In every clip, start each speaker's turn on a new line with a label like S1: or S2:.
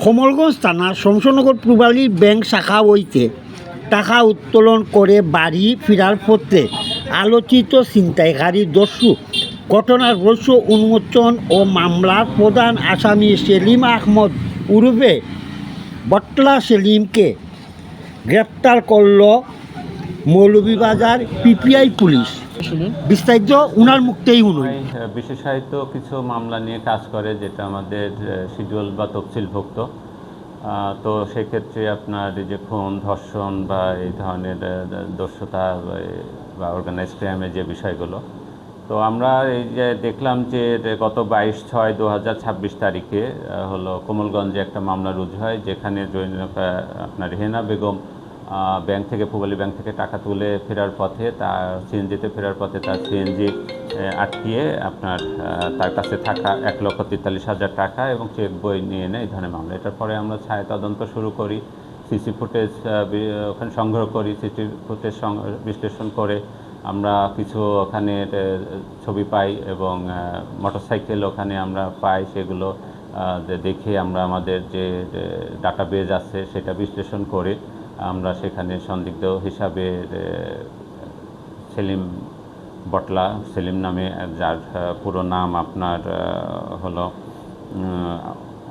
S1: কমলগঞ্জ থানার শমশনগর পূবালী ব্যাংক শাখা হইতে টাকা উত্তোলন করে বাড়ি ফেরার পথে আলোচিত ছিনতাইকারী দস্যু ঘটনার রহস্য উন্মোচন ও মামলার প্রধান আসামি সেলিম আহমদ উরুফে বটলা সেলিমকে গ্রেপ্তার করল মৌলভীবাজার পিপিআই পুলিশ। বিস্তারিত উনার মুক্তেই উনুন।
S2: বিশেষায়িত কিছু মামলা নিয়ে কাজ করে, যেটা আমাদের শিডিউল বা তফসিলভুক্ত। তো সেক্ষেত্রে আপনার এই যে খুন, ধর্ষণ বা এই ধরনের দস্যুতা বা অর্গানাইজ ক্রাইমের যে বিষয়গুলো, তো আমরা এই যে দেখলাম যে গত 22/6/2026 তারিখে হলো কোমলগঞ্জে একটা মামলা রুজু হয়, যেখানে আপনার হেনা বেগম ব্যাংক থেকে, পূবালী ব্যাংক থেকে টাকা তুলে ফেরার পথে, তার সিএনজিতে ফেরার পথে তার সিএনজি আটকিয়ে আপনার তার কাছে থাকা 1,43,000 টাকা এবং চেক বই নিয়ে নেয়, এই ধরনের মামলা। এটার পরে আমরা ছায়া তদন্ত শুরু করি, সিসি ফুটেজ ওখানে সংগ্রহ করি, সিসি ফুটেজ বিশ্লেষণ করে আমরা কিছু ওখানে ছবি পাই এবং মোটরসাইকেল ওখানে আমরা পাই। সেগুলো দেখে আমরা আমাদের যে ডাটাবেজ আছে সেটা বিশ্লেষণ করে আমরা সেখানে সন্দিগ্ধ হিসাবে সেলিম বটলা, সেলিম নামে, যার পুরো নাম আপনার হলো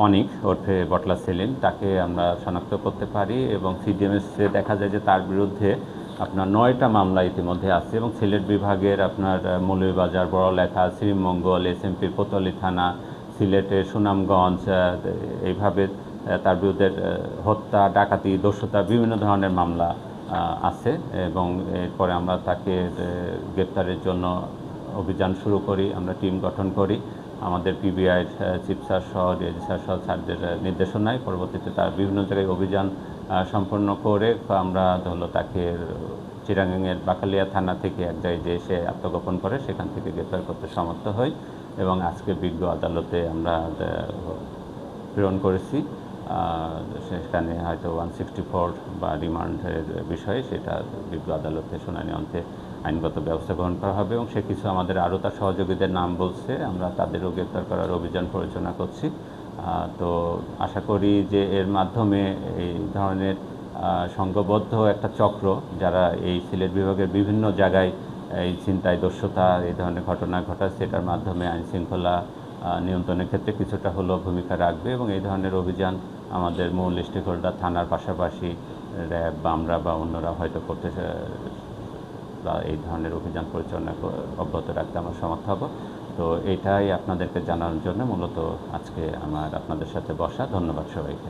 S2: অনিক ওরফে বটলা সেলিম, তাকে আমরা শনাক্ত করতে পারি এবং সিডিএমএসে দেখা যায় যে তার বিরুদ্ধে আপনার 9টা মামলা ইতিমধ্যে আছে এবং সিলেট বিভাগের আপনার মৌলভীবাজার, বড়লেখা, শ্রীমঙ্গল, এসএমপির কোতোয়ালি থানা, সিলেটের সুনামগঞ্জ, এইভাবে তার বিরুদ্ধে হত্যা, ডাকাতি, দস্যুতা বিভিন্ন ধরনের মামলা আছে এবং এরপরে আমরা তাকে গ্রেপ্তারের জন্য অভিযান শুরু করি। আমরা টিম গঠন করি আমাদের পিবিআইয়ের চিফ স্যার সহ, ডিআইজি স্যার সহ স্যারদের নির্দেশনায়। পরবর্তীতে তার বিভিন্ন জায়গায় অভিযান সম্পন্ন করে আমরা হলো তাকে চিটাগাংয়ের বাকালিয়া থানা থেকে এক জায়গায় যে সে আত্মগোপন করে, সেখান থেকে গ্রেপ্তার করতে সমর্থ হই এবং আজকে বিজ্ঞ আদালতে আমরা প্রেরণ করেছি। সেখানে হয়তো 164 বা রিমান্ডের বিষয়ে সেটা বিজ্ঞ আদালতে শুনানি অন্তে আইনগত ব্যবস্থা গ্রহণ করা হবে এবং সে কিছু আমাদের আরও তার সহযোগীদের নাম বলছে, আমরা তাদেরও গ্রেপ্তার করার অভিযান পরিচালনা করছি। তো আশা করি যে এর মাধ্যমে এই ধরনের সংঘবদ্ধ একটা চক্র, যারা এই সিলেট বিভাগের বিভিন্ন জায়গায় এই ছিনতাই, দস্যুতা, এই ধরনের ঘটনা ঘটাচ্ছে, সেটার মাধ্যমে আইন শৃঙ্খলা নিয়ন্ত্রণের ক্ষেত্রে কিছুটা হলেও ভূমিকা রাখবে এবং এই ধরনের অভিযান আমাদের মূল স্টেক হোল্ডার থানার পাশাপাশি র্যাব বা আমরা বা অন্যরা হয়তো করতে বা এই ধরনের অভিযান পরিচালনা অব্যাহত রাখতে আমরা সমর্থ হব। তো এটাই আপনাদেরকে জানানোর জন্য মূলত আজকে আমার আপনাদের সাথে বসা। ধন্যবাদ সবাইকে।